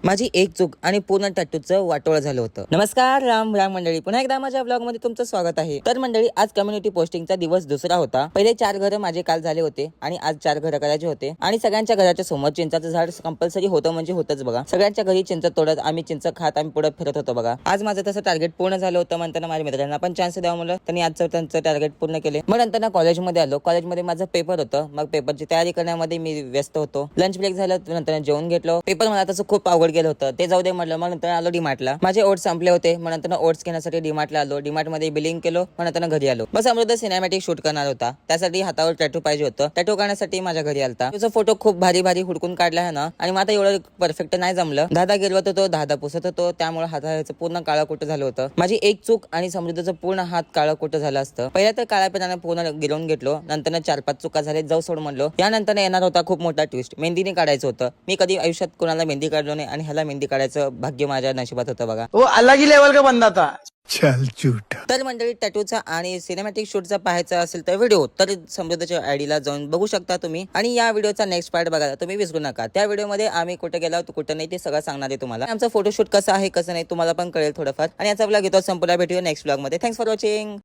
माझी एक चूक आणि पूर्ण टॅटूचं वाटोळ झालं होतं. नमस्कार राम राम मंडळी, पुन्हा एकदा माझ्या ब्लॉग मध्ये तुमचं स्वागत आहे. तर मंडळी, आज कम्युनिटी पोस्टिंगचा दिवस दुसरा होता. पहिले 4 घरं माझे काल झाले होते आणि आज 4 घरं करायचे होते आणि सगळ्यांच्या घराच्या समोर चिंचाचं झाड कंपल्सरी होतं, म्हणजे होतच बघा. सगळ्यांच्या घरी चिंच तोडत आम्ही चिंच खात आम्ही पुढे फिरत होतो बघा. आज माझं तसं टार्गेट पूर्ण झालं होतं. म्हणताना माझ्या मित्रांना पण चान्स द्यावं म्हणलं, त्यांनी आजचं त्यांचं टार्गेट पूर्ण केले. मग नंतर कॉलेजमध्ये आलो. कॉलेजमध्ये माझं पेपर होतं. मग पेपरची तयारी करण्यामध्ये मी व्यस्त होतो. लंच ब्रेक झालं, नंतर जेवण घेतलं. पेपर मला तसं खूप अवघड गेलं होतं, ते जाऊ दे म्हटलं. मग नंतर आलो डीमार्टला. माझे ओट्स संपले होते. मग नंतर ओट्स घेण्यासाठी डीमार्टला आलो. डीमार्ट मध्ये बिलिंग केलो. मग नंतर घरी आलो. बस अमृत सिनेमॅटिक शूट करणार होता, त्यासाठी हातावर टॅटू पाहिजे होतं. टॅटू काढण्यासाठी माझ्या घरी आलता. तुझा फोटो खूप भारी भारी हुडकून काढला आहे ना, आणि माझा एवढं परफेक्ट नाही जमलं. दादा गिरवत होतो, दादा पुसत होतो, त्यामुळे हाताचं पूर्ण काळं कुठं झालं होतं. माझी एक चूक आणि समृद्धचं पूर्ण हात काळं कुठं झालं असतं. पहिल्या तर काळ्या पेनाने पूर्ण गिरवून घेतलो. नंतर 4-5 चुका झाले, जाऊ सोड म्हणलो. यानंतर येणार होता खूप मोठा ट्विस्ट. मेहंदीने काढायचं होतं. मी कधी आयुष्यात कोणाला मेहंदी काढलो नाही आणि ह्याला मेहंदी काढायचं भाग्य माझ्या नशिबात होतं बघा. वो अलग ही लेवल का बंदा था. चल झूठा. तर मंडळी, टॅटूचा आणि सिनेमॅटिक शूटचा पाहायचा असेल तर व्हिडिओ तर समृद्धच्या आयडीला जाऊन बघू शकता तुम्ही. आणि या व्हिडिओचा नेक्स्ट पार्ट बघायला तुम्ही विसरू नका. त्या व्हिडिओमध्ये आम्ही कुठे गेलो कुठे नाही ते सगळं सांगणार आहे तुम्हाला. आमचा फोटोशूट कसं आहे कसं नाही तुम्हाला पण कळेल थोडंफार. आणि याचा ब्लॉग येतो संपूर्ण. भेटूया नेक्स्ट ब्लॉग मध्ये. Thanks for watching.